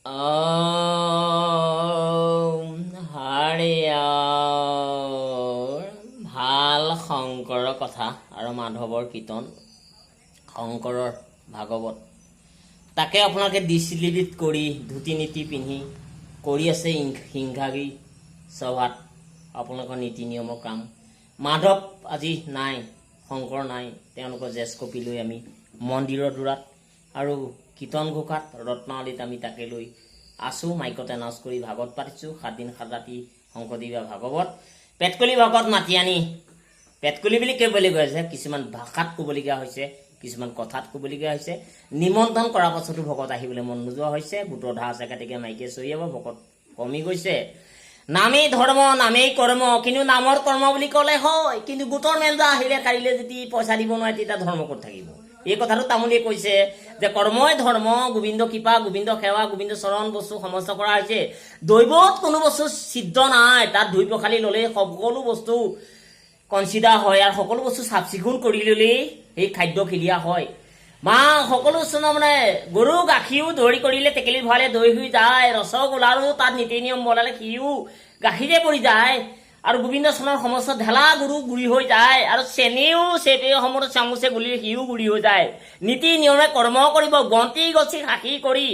ভাল শংকৰৰ কথা আৰু মাধৱৰ কীৰ্তন, শংকৰৰ ভাগৱত তাকে আপোনালোকে ডিচিলিট কৰি ধুতি নীতি পিন্ধি কৰি আছে সিংহাগী সভাত আপোনালোকৰ নীতি নিয়মৰ কাম। মাধৱ আজি নাই, শংকৰ নাই, তেওঁলোকৰ জেজ কপি লৈ আমি মন্দিৰৰ দূৰাত আৰু কীৰ্তন ঘোষাত ৰত্নাৱলীত আমি তাকে লৈ আছোঁ। মাইকত এনাউন্স কৰি ভাগৱত পাতিছোঁ, 7 দিন 7 ৰাতি শংকৰদেৱৰ ভাগৱত। পেটকলি ভকত মাতি আনি, পেটকলি বুলি ক'বলৈ গৈ আছে, কিছুমান ভাষাত ক'বলগীয়া হৈছে, কিছুমান কথাত ক'বলগীয়া হৈছে। নিমন্ত্ৰণ কৰাৰ পাছতো ভকত আহিবলৈ মন নোযোৱা হৈছে। গোটৰ ধা আছে কাটিকে মাইকে চৰিয়াব, ভকত কমি গৈছে। নামেই ধৰ্ম নামেই কৰ্ম, কিন্তু নামৰ কৰ্ম বুলি ক'লে হয়, কিন্তু গোটৰ মেলজা আহিলে কাইলৈ যদি পইচা দিব নোৱাৰে তেতিয়া ধৰ্ম ক'ত থাকিব। এই কথাটো তামুলীয়ে কৈছে যে কৰ্মই ধৰ্ম, গোবিন্দ কৃপা, গোবিন্দ সেৱা, গোবিন্দ চৰণ বস্তু সমস্ত কৰা হৈছে। দৈৱত কোনো বস্তু সিদ্ধ নাই, তাত ধুই পখালি ল'লেই সকলো বস্তু কনচিডাৰ হয়, আৰু সকলো বস্তু চাফ চিকুণ কৰি ল'লেই সেই খাদ্য ক্লিয়াৰ হয়। সকলো মানে গৰু গাখীৰো দৈ কৰিলে টেকেলি ভৰালে দৈ হৈ যায়, ৰসগোল্লাৰো তাত নীতি নিয়ম বনালে সিও গাখীৰে পৰি যায়, আৰু গোবিন্দ চৰণৰ সমস্ত ঢেলা গৰু গুৰি হৈ যায়, আৰু চেনিও চেপে সময়ত চামুচে গুলি সিও গুৰি হৈ যায়। নীতি নিয়মে কৰ্ম কৰিব, গন্তি গছি সাক্ষী কৰি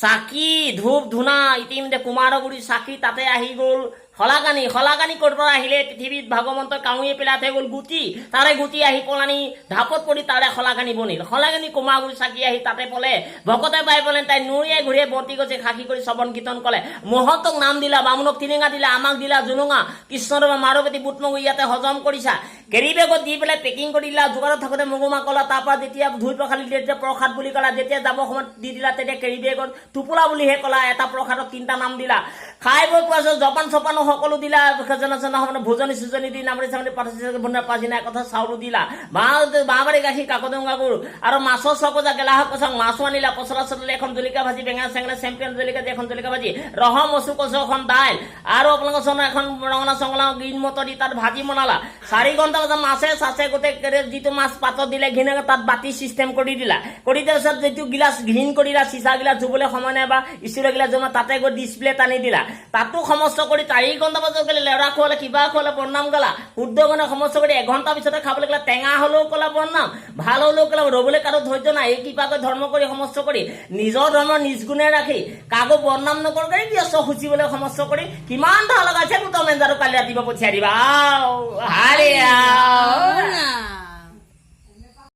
চাকি ধূপ ধূনা ইতিমধ্যে কুমাৰগুৰি চাকি তাতে আহি গ'ল। শলাকানি ক'ৰ পৰা আহিলে? পৃথিৱীত ভাগৱন্তই কাউৰীয়ে পেলাই থৈ গ'ল গুটি, তাৰে গুটি আহি পলানি ঢাপত পৰি তাৰে শলাকানি বনিল। শলাকানি কুমাৰগুৰি চাকি আহি তাতে পলে, ভকতে পাই পলে তাই নৰিয়াই ঘূৰিয়ে বন্তি গছে সাক্ষী কৰি শ্ৰৱণ কীৰ্তন কৰে। মহন্তক নাম দিলা, বামুণক টিলিঙা দিলা, আমাক দিলা জুলুঙা, কৃষ্ণদেৱৰ মাৰপেটি বুটমগু ইয়াতে হজম কৰিছা। কেৰি বেগত দি পেলাই পেকিং কৰি দিলা, যোগাৰত থাকোঁতে মগুমা ক'লা, তাৰপৰা যেতিয়া ধুই পখালি তেতিয়া প্ৰসাদ বুলি ক'লা, যেতিয়া যাব সময়ত দি দিলা তেতিয়া কেৰি বেগত টোপোলা বুলিহে ক'লা, এটা প্ৰসাদত 3টা নাম দিলা। খাই বৈ পোৱা জপান চপানো সকলো দিলা, ভোজনী চোজনী দি নামৰি চামৰি পাচিনা কথা চাউলো দিলা, বাঁহবাৰী গাখীৰ কাকদঙ্গা গৰু, আৰু মাছৰ চকজা গেলাহক কচং মাছো আনিলা, পচলা চচলা এখন জলকীয়া ভাজি, বেঙেনা চেঙেনা চেম্পিয়ন জলকীয়া দি এখন জলকীয়া ভাজি, ৰহ মচু কচু এখন দাইল, আৰু আপোনালোকৰ চনৰ এখন ৰঙালাও চঙলাও গ্ৰীণ মটৰ দি তাত ভাজি বনালা। 4 ঘণ্টা বজাত মাছে চাছে গোটেই যিটো মাছ পাতত দিলে ঘিনে তাত বাতি চিষ্টেম কৰি দিলা। কৰি দিয়াৰ পিছত যিটো গিলাচ ঘিন কৰিলা, চিচা গিলাচ ধুবলৈ সময় নাই বা ষ্টিলৰ গিলাচ জমা তাতে গৈ ডিছপ্লে টানি দিলা। তাতো সমস্ত কৰি 4 ঘণ্টা বজাত গ'লে লেৰা খোৱালে, কিবা খোৱালে বদনাম গালা। শুদ্ধ গণে সমস্ত কৰি 1 ঘণ্টা পিছতে খাবলৈ গ'লে টেঙা হ'লেও ক'লা বদনাম, ভাল হ'লেও ক'লা, ৰ'বলৈ কাৰো ধৈৰ্য নাই। এই কিবাকৈ ধৰ্ম কৰি সমস্ত কৰি নিজৰ ধৰ্ম নিজ গুণে ৰাখি কাকো বদনাম নকৰি ব্যস্ত খুচিবলৈ সমস্ত কৰি কিমান ধা লগাইছে গোটৰ মেঞ্জাৰো কালি ৰাতিপুৱা পঠিয়াই দিবা।